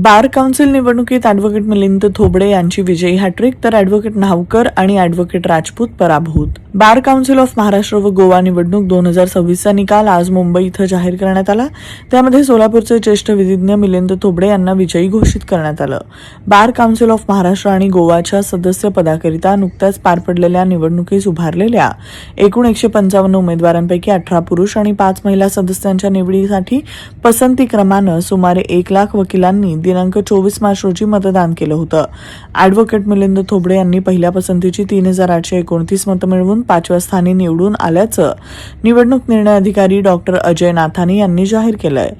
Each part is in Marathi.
बार काउन्सिल निवडणुकीत ॲडव्होकेट मिलिंद थोबडे यांची विजयी हॅट्रिक तर ॲडव्होकेट न्हावकर आणि ॲडव्होकेट राजपूत पराभूत. बार काउन्सिल ऑफ महाराष्ट्र व गोवा निवडणूक 2026चा निकाल आज मुंबई इथं जाहीर करण्यात आला. त्यामध्ये सोलापूरचे ज्येष्ठ विधिज्ञ मिलिंद थोबडे यांना विजयी घोषित करण्यात आलं. बार काउन्सिल ऑफ महाराष्ट्र आणि गोवाच्या सदस्य पदाकरिता नुकत्याच पार पडलेल्या निवडणुकीस उभारलेल्या एकूण 155 उमेदवारांपैकी 18 पुरुष आणि 5 महिला सदस्यांच्या निवडीसाठी पसंती क्रमानं सुमारे 1 लाख वकिलांनी दिनांक 24 मार्च रोजी मतदान केलं होतं. ॲडव्होकेट मिलिंद थोबडे यांनी पहिल्या पसंतीची 3829 मतं मिळवून 5व्या स्थानी निवडून आल्याचं निवडणूक निर्णय अधिकारी डॉक्टर अजय नाथानी यांनी जाहीर केलंय.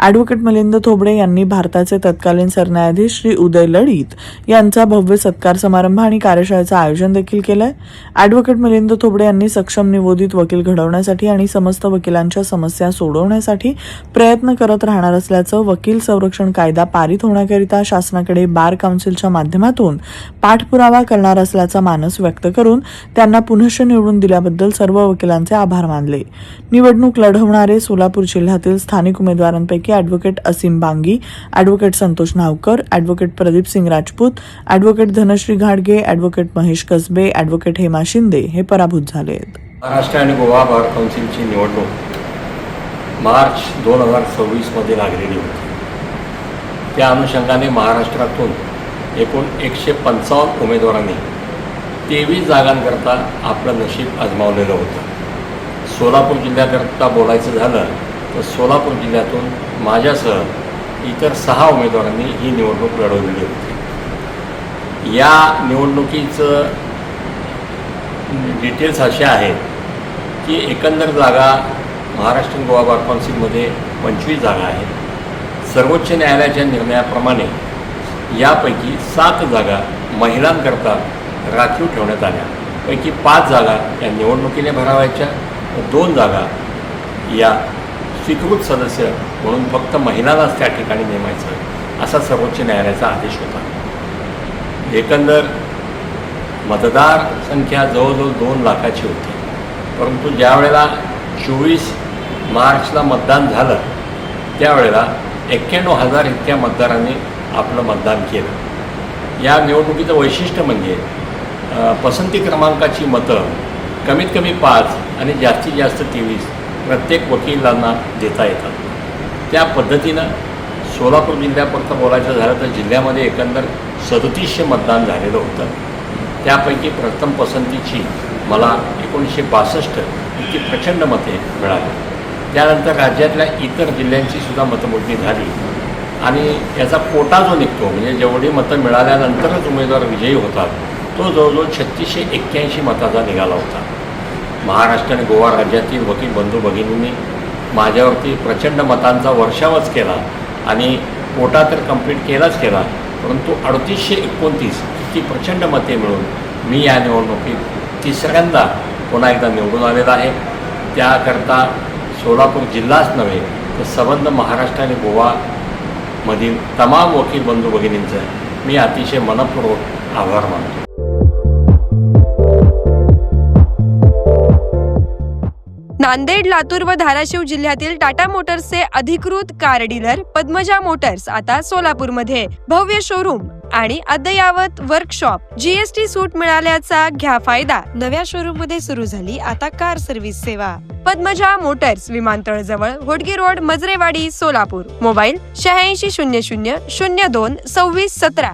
ॲडव्होकेट मिलिंद थोबडे यांनी भारताचे तत्कालीन सरन्यायाधीश श्री उदय लळित यांचा भव्य सत्कार समारंभ आणि कार्यशाळेचं आयोजन देखील केलंय. ॲडव्होकेट मिलिंद थोबडे यांनी सक्षम निवोदित वकील घडवण्यासाठी आणि समस्त वकिलांच्या समस्या सोडवण्यासाठी प्रयत्न करत राहणार असल्याचं वकील संरक्षण कायदा पारित होण्याकरिता शासनाकडे बार काउन्सिलच्या माध्यमातून पाठपुरावा करणार असल्याचा मानस व्यक्त करून त्यांना पुनश्च निवडून दिल्याबद्दल सर्व वकिलांचे आभार मानले. निवडणूक लढवणारे सोलापूर जिल्ह्यातील स्थानिक उमेदवारांपैकी advocate Asim Bangi, advocate Santosh Nhavkar, advocate Pradeep Singh Rajput, advocate Dhanashree घाडगे, ॲडव्होकेट महेश कसबे, ॲडव्होकेट हेमा शिंदे हे पराभूत झाले आहेत. महाराष्ट्र आणि गोवा बार काउन्सिलची निवडणूक मार्च 2026 मध्ये लागलेली होती. त्या अनुषंगाने महाराष्ट्रातून एकूण 155 उमेदवारांनी 23 जागांकरता आपलं नशीब आजमावलेलं होतं. सोलापूर जिल्ह्याकरता बोलायचं झालं तर सोलापूर जिल्ह्यातून माझ्यासह इतर 6 उमेदवारांनी ही निवडणूक लढवलेली होती. या निवडणुकीचं डिटेल्स असे आहेत की एकंदर जागा महाराष्ट्र आणि गोवा बार काउन्सिलमध्ये 25 जागा आहेत. सर्वोच्च न्यायालयाच्या निर्णयाप्रमाणे यापैकी 7 जागा महिलांकरता राखीव ठेवण्यात आल्या. पैकी 5 जागा या निवडणुकीने भरावायच्या, 2 जागा या स्वीकृत सदस्य म्हणून फक्त महिलांनाच त्या ठिकाणी नेमायचं असा सर्वोच्च न्यायालयाचा आदेश होता. एकंदर मतदार संख्या जवळजवळ 2 लाखाची होती. परंतु ज्या वेळेला 24 मार्चला मतदान झालं त्यावेळेला 91,000 इतक्या मतदारांनी आपलं मतदान केलं. या निवडणुकीचं वैशिष्ट्य म्हणजे पसंती क्रमांकाची मतं कमीत कमी 5 आणि जास्तीत जास्त 23 प्रत्येक वकिलांना देता येतात. त्या पद्धतीनं सोलापूर जिल्ह्यापुरतं बोलायचं झालं तर जिल्ह्यामध्ये एकंदर 3700 मतदान झालेलं होतं. त्यापैकी प्रथम पसंतीची मला 1962 इतकी प्रचंड मते मिळाली. त्यानंतर राज्यातल्या इतर जिल्ह्यांची सुद्धा मतमोजणी झाली आणि याचा कोटा जो निघतो म्हणजे जेवढी मतं मिळाल्यानंतरच उमेदवार विजयी होतात तो जवळजवळ 3681 मताचा निघाला होता. महाराष्ट्र आणि गोवा राज्यातील वकील बंधू भगिनींनी माझ्यावरती प्रचंड मतांचा वर्षावच केला आणि कोटा तर कंप्लीट केलाच केला, परंतु 3829 इतकी प्रचंड मते मिळून मी या निवडणुकीत 3ऱ्यांदा पुन्हा एकदा निवडून आलेला आहे. त्याकरता सोलापूर जिल्हाच नव्हे तर संबंध महाराष्ट्र आणि गोवामधील तमाम वकील बंधू भगिनींचं मी अतिशय मनपूर्वक आभार मानतो. नांदेड, लातूर व धाराशिव जिल्ह्यातील टाटा मोटर्सचे अधिकृत कार डीलर पद्मजा मोटर्स आता सोलापूरमध्ये. भव्य शोरूम आणि अद्ययावत वर्कशॉप, जीएसटी सूट मिळाल्याचा घ्या फायदा. नव्या शोरूम मध्ये सुरू झाली आता कार सर्व्हिस सेवा. पद्मजा मोटर्स, विमानतळ जवळ, होडगी रोड, मजरेवाडी, सोलापूर. मोबाईल 8600 02 26 17.